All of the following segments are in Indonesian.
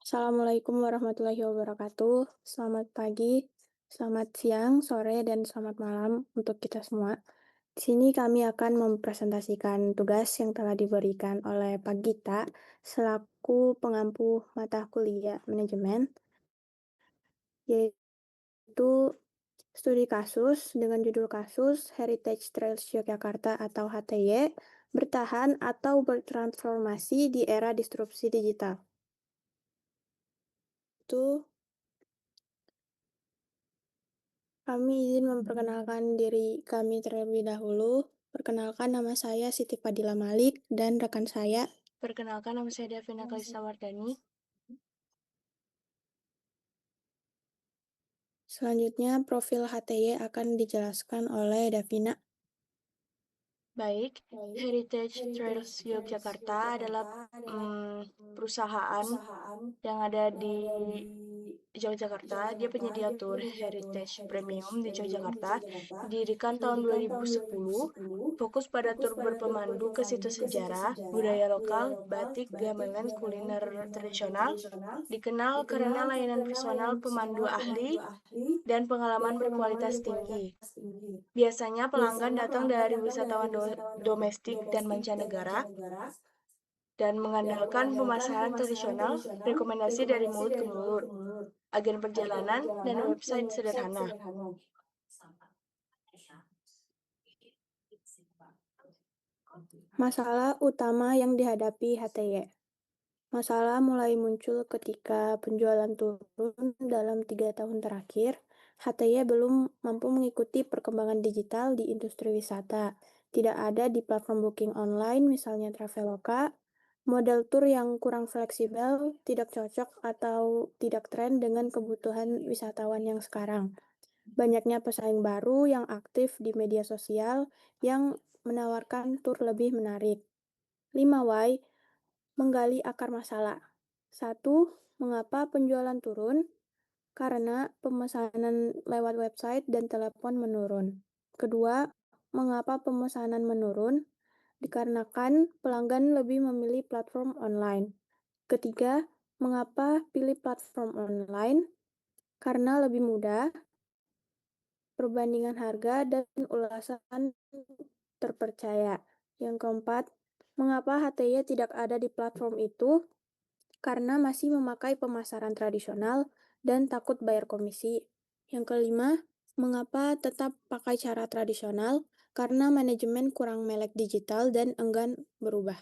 Assalamualaikum warahmatullahi wabarakatuh. Selamat pagi, selamat siang, sore, dan selamat malam untuk kita semua. Di sini kami akan mempresentasikan tugas yang telah diberikan oleh Pak Gita selaku pengampu mata kuliah manajemen, yaitu studi kasus dengan judul kasus Heritage Trails Yogyakarta atau HTY bertahan atau bertransformasi di era disrupsi digital. Itu Kami izin memperkenalkan diri kami terlebih dahulu. Perkenalkan, nama saya Siti Fadila Malik dan rekan saya. Perkenalkan, nama saya Davina Kalista Wardani. Selanjutnya, profil HTY akan dijelaskan oleh Davina. Baik, Heritage Trails Yogyakarta adalah perusahaan yang ada di Yogyakarta. Dia penyedia tur Heritage Premium di Yogyakarta. Didirikan tahun 2010, fokus pada tur berpemandu ke situs sejarah, budaya lokal, batik, gamelan, kuliner tradisional. Dikenal karena layanan personal pemandu ahli dan pengalaman berkualitas tinggi. Biasanya pelanggan datang dari wisatawan domestik dan mancanegara dan mengandalkan pemasaran tradisional, rekomendasi dari mulut ke mulut, agen perjalanan, dan website sederhana. Masalah utama yang dihadapi HTY. Masalah mulai muncul ketika penjualan turun dalam 3 tahun terakhir. HTY belum mampu mengikuti perkembangan digital di industri wisata. Tidak ada di platform booking online, misalnya Traveloka. Model tur yang kurang fleksibel, tidak cocok atau tidak tren dengan kebutuhan wisatawan yang sekarang. Banyaknya pesaing baru yang aktif di media sosial yang menawarkan tur lebih menarik. 5 why menggali akar masalah. 1. Mengapa penjualan turun? Karena pemesanan lewat website dan telepon menurun. Kedua, mengapa pemesanan menurun? Dikarenakan pelanggan lebih memilih platform online. Ketiga, mengapa pilih platform online? Karena lebih mudah, perbandingan harga, dan ulasan terpercaya. Yang keempat, mengapa HTY tidak ada di platform itu? Karena masih memakai pemasaran tradisional dan takut bayar komisi. Yang kelima, mengapa tetap pakai cara tradisional? Karena manajemen kurang melek digital dan enggan berubah.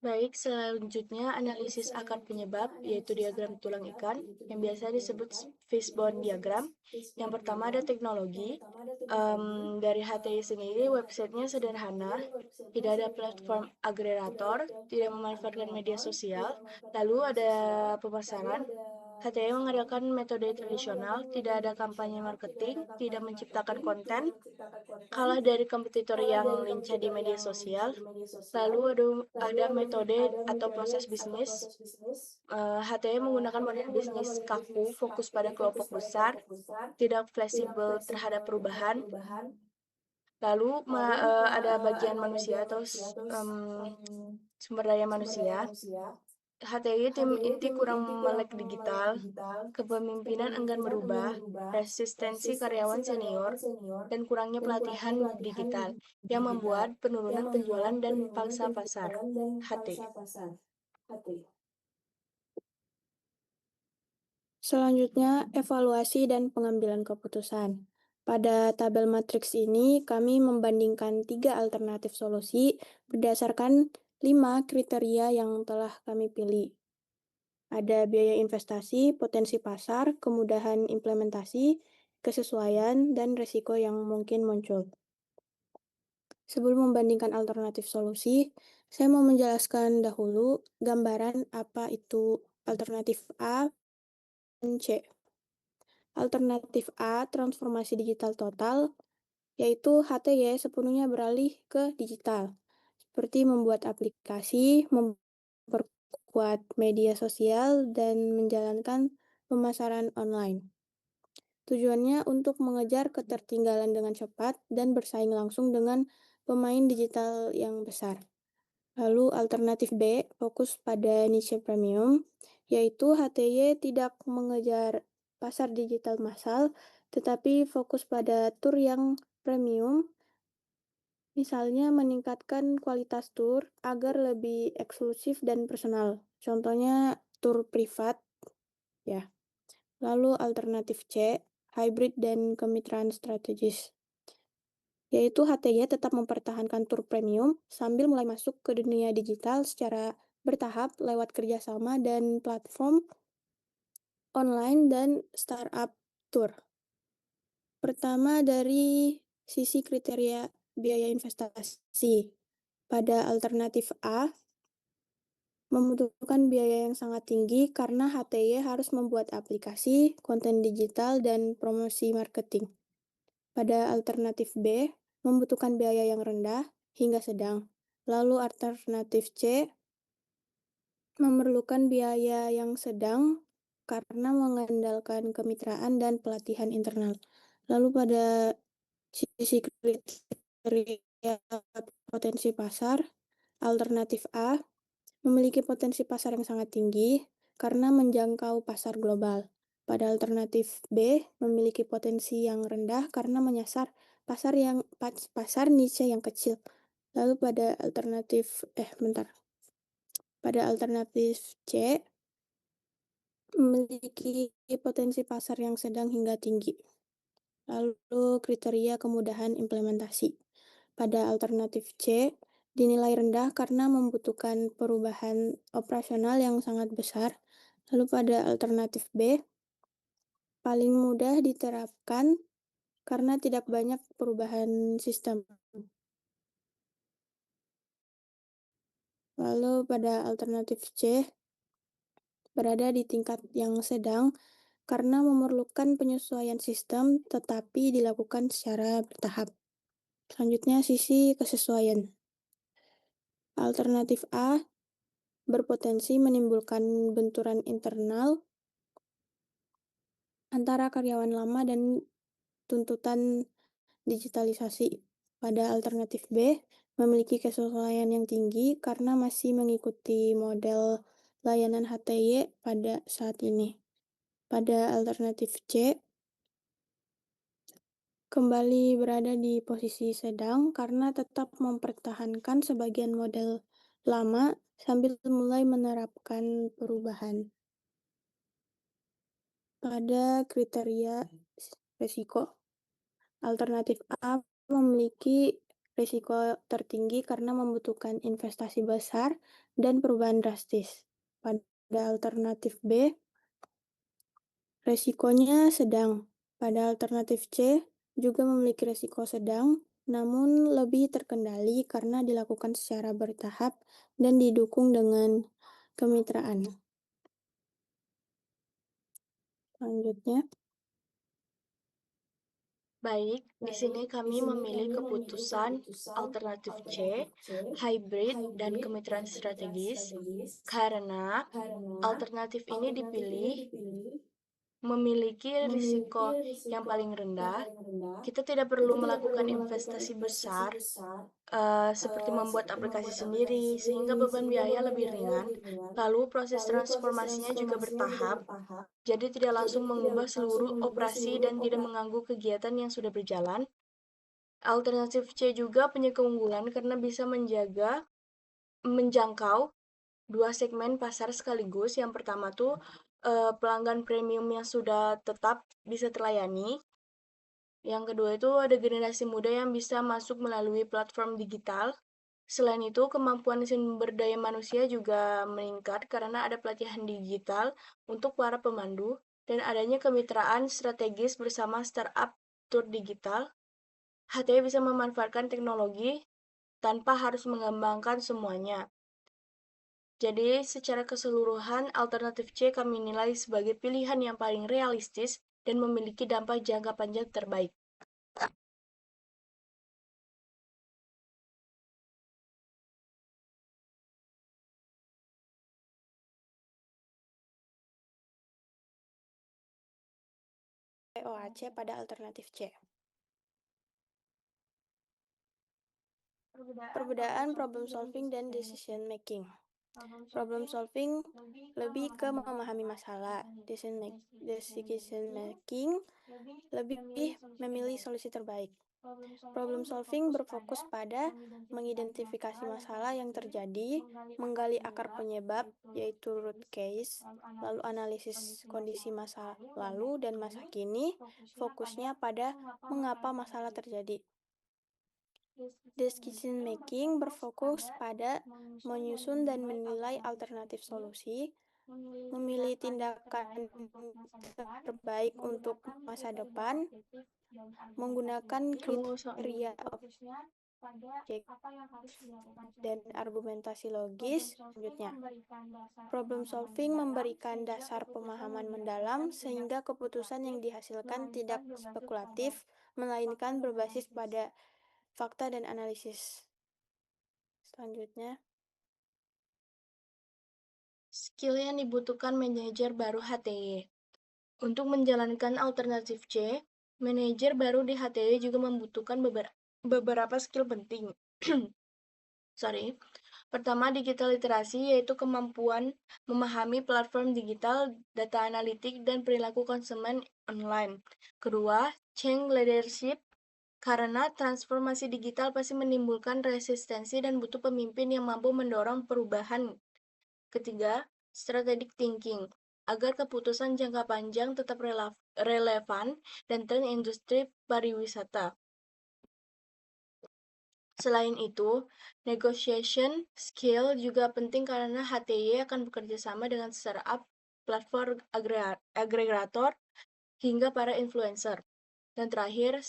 Baik, selanjutnya analisis akar penyebab, yaitu diagram tulang ikan, yang biasa disebut fishbone diagram. Yang pertama ada teknologi. Dari HTI sendiri, websitenya sederhana, tidak ada platform agregator, tidak memanfaatkan media sosial. Lalu ada pemasaran. HTI mengadakan metode tradisional, tidak ada kampanye marketing, tidak menciptakan konten, kalah dari kompetitor yang lincah di media sosial. Lalu ada metode atau proses bisnis. HTI menggunakan model bisnis kaku, fokus pada kelompok besar, tidak fleksibel terhadap perubahan. Lalu ada bagian manusia atau sumber daya manusia. HTI tim inti kurang melek digital, kepemimpinan enggan berubah, resistensi karyawan senior, dan kurangnya pelatihan digital yang membuat penurunan penjualan dan pangsa pasar. HTI. Selanjutnya, evaluasi dan pengambilan keputusan. Pada tabel matriks ini, kami membandingkan 3 alternatif solusi berdasarkan 5 kriteria yang telah kami pilih. Ada biaya investasi, potensi pasar, kemudahan implementasi, kesesuaian, dan risiko yang mungkin muncul. Sebelum membandingkan alternatif solusi, saya mau menjelaskan dahulu gambaran apa itu alternatif A dan C. Alternatif A, transformasi digital total, yaitu HTY sepenuhnya beralih ke digital, seperti membuat aplikasi, memperkuat media sosial, dan menjalankan pemasaran online. Tujuannya untuk mengejar ketertinggalan dengan cepat dan bersaing langsung dengan pemain digital yang besar. Lalu alternatif B fokus pada niche premium, yaitu HTY tidak mengejar pasar digital massal, tetapi fokus pada tur yang premium, misalnya meningkatkan kualitas tur agar lebih eksklusif dan personal. Contohnya tur privat, ya. Lalu alternatif C, hybrid dan kemitraan strategis, yaitu HTY tetap mempertahankan tur premium sambil mulai masuk ke dunia digital secara bertahap lewat kerjasama dan platform online dan startup tour. Pertama dari sisi kriteria biaya investasi. Pada alternatif A, membutuhkan biaya yang sangat tinggi karena HTY harus membuat aplikasi, konten digital, dan promosi marketing. Pada alternatif B, membutuhkan biaya yang rendah hingga sedang. Lalu alternatif C, memerlukan biaya yang sedang karena mengandalkan kemitraan dan pelatihan internal. Lalu pada sisi kriteria potensi pasar, alternatif A memiliki potensi pasar yang sangat tinggi karena menjangkau pasar global. Pada alternatif B, memiliki potensi yang rendah karena menyasar pasar niche yang kecil. Lalu pada alternatif C, memiliki potensi pasar yang sedang hingga tinggi. Lalu kriteria kemudahan implementasi. Pada alternatif C, dinilai rendah karena membutuhkan perubahan operasional yang sangat besar. Lalu pada alternatif B, paling mudah diterapkan karena tidak banyak perubahan sistem. Lalu pada alternatif C, berada di tingkat yang sedang karena memerlukan penyesuaian sistem tetapi dilakukan secara bertahap. Selanjutnya, sisi kesesuaian. Alternatif A berpotensi menimbulkan benturan internal antara karyawan lama dan tuntutan digitalisasi. Pada alternatif B, memiliki kesesuaian yang tinggi karena masih mengikuti model layanan HTY pada saat ini. Pada alternatif C, kembali berada di posisi sedang karena tetap mempertahankan sebagian model lama sambil mulai menerapkan perubahan. Pada kriteria risiko, alternatif A memiliki risiko tertinggi karena membutuhkan investasi besar dan perubahan drastis. Pada alternatif B, risikonya sedang. Pada alternatif C, juga memiliki risiko sedang, namun lebih terkendali karena dilakukan secara bertahap dan didukung dengan kemitraan. Selanjutnya, Baik, di sini kami memilih keputusan alternatif C, hybrid dan kemitraan strategis, karena alternatif ini dipilih memiliki risiko yang paling rendah. Kita tidak perlu melakukan investasi besar, seperti membuat aplikasi sendiri, sehingga beban biaya lebih ringan. Lalu proses transformasinya juga bertahap, jadi tidak langsung mengubah seluruh operasi dan tidak mengganggu kegiatan yang sudah berjalan. Alternatif C juga punya keunggulan karena bisa menjangkau dua segmen pasar sekaligus. Yang pertama tuh pelanggan premium yang sudah tetap bisa terlayani. Yang kedua itu ada generasi muda yang bisa masuk melalui platform digital. Selain itu, kemampuan sumber daya manusia juga meningkat karena ada pelatihan digital untuk para pemandu dan adanya kemitraan strategis bersama startup tour digital. HTI bisa memanfaatkan teknologi tanpa harus mengembangkan semuanya. Jadi, secara keseluruhan, alternatif C kami nilai sebagai pilihan yang paling realistis dan memiliki dampak jangka panjang terbaik. POAC pada alternatif C. Perbedaan problem solving dan decision making. Problem solving lebih ke memahami masalah, decision making lebih memilih solusi terbaik. Problem solving berfokus pada mengidentifikasi masalah yang terjadi, menggali akar penyebab, yaitu root cause, lalu analisis kondisi masa lalu dan masa kini, fokusnya pada mengapa masalah terjadi. Decision making berfokus pada menyusun dan menilai alternatif solusi, memilih tindakan terbaik untuk masa depan, menggunakan Kamu nggak usah kriteria objektif dan argumentasi logis. Selanjutnya, problem solving memberikan dasar pemahaman mendalam sehingga keputusan yang dihasilkan tidak spekulatif, melainkan berbasis pada fakta dan analisis. Selanjutnya, skill yang dibutuhkan manajer baru HTY. Untuk menjalankan alternatif C, manajer baru di HTY juga membutuhkan beberapa skill penting. Pertama, digital literasi, yaitu kemampuan memahami platform digital, data analitik, dan perilaku konsumen online. Kedua, change leadership, karena transformasi digital pasti menimbulkan resistensi dan butuh pemimpin yang mampu mendorong perubahan. Ketiga, strategic thinking, agar keputusan jangka panjang tetap relevan dan tren industri pariwisata. Selain itu, negotiation skill juga penting karena HTY akan bekerja sama dengan startup, platform agregator, hingga para influencer. Dan terakhir,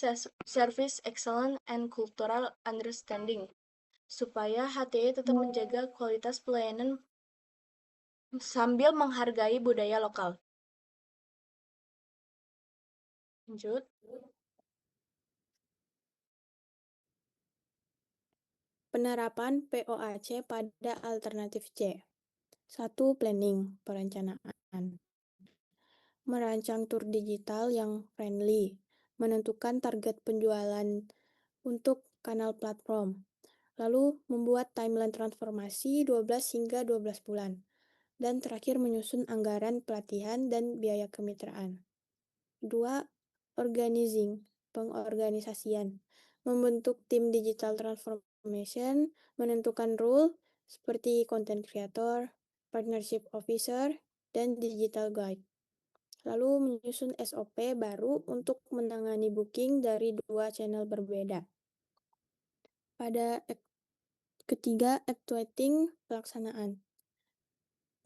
service excellence and cultural understanding, supaya HTY tetap menjaga kualitas pelayanan sambil menghargai budaya lokal. Lanjut. penerapan POAC pada alternatif C. 1. Planning, perencanaan. Merancang tur digital yang friendly, menentukan target penjualan untuk kanal platform, lalu membuat timeline transformasi 12 hingga 12 bulan, dan terakhir menyusun anggaran pelatihan dan biaya kemitraan. 2. Organizing, pengorganisasian, membentuk tim digital transformation, menentukan role seperti content creator, partnership officer, dan digital guide. Lalu menyusun SOP baru untuk menangani booking dari 2 channel berbeda. Pada ketiga, actuating pelaksanaan.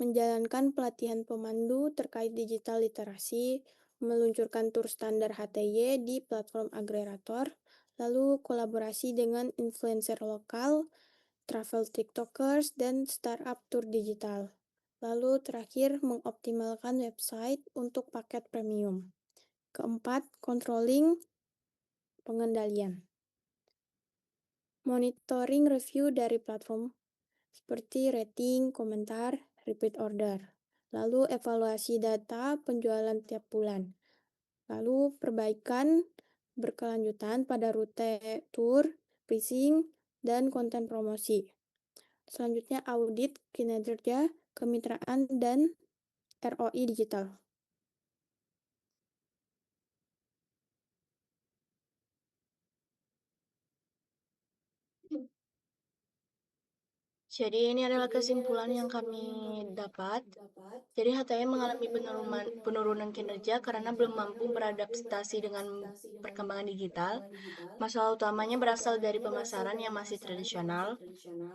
Menjalankan pelatihan pemandu terkait digital literasi, meluncurkan tur standar HTY di platform agregator, lalu kolaborasi dengan influencer lokal, travel tiktokers, dan startup tur digital. Lalu terakhir, mengoptimalkan website untuk paket premium. Keempat, controlling, pengendalian. Monitoring review dari platform seperti rating, komentar, repeat order. Lalu evaluasi data penjualan tiap bulan. Lalu perbaikan berkelanjutan pada rute tour, pricing, dan konten promosi. Selanjutnya audit kinerja, kemitraan, dan ROI digital. Jadi ini adalah kesimpulan yang kami dapat. Jadi HTM mengalami penurunan kinerja karena belum mampu beradaptasi dengan perkembangan digital. Masalah utamanya berasal dari pemasaran yang masih tradisional,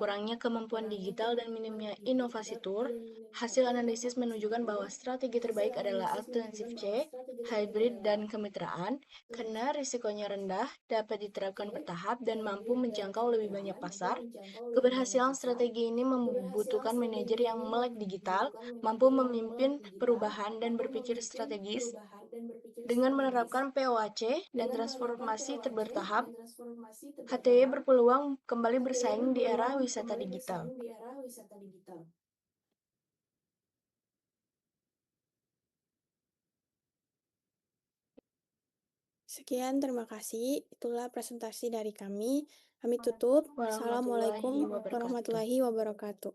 kurangnya kemampuan digital, dan minimnya inovasi tur. Hasil analisis menunjukkan bahwa strategi terbaik adalah alternatif C, hybrid, dan kemitraan, karena risikonya rendah, dapat diterapkan bertahap, dan mampu menjangkau lebih banyak pasar. Keberhasilan strategi ini membutuhkan manajer yang melek digital, mampu memimpin perubahan dan berpikir strategis. Dengan menerapkan POAC dan transformasi bertahap, HTY berpeluang kembali bersaing di era wisata digital. Sekian, terima kasih. Itulah presentasi dari kami. Kami tutup. Warahmatullahi Assalamualaikum wabarakatuh. warahmatullahi wabarakatuh.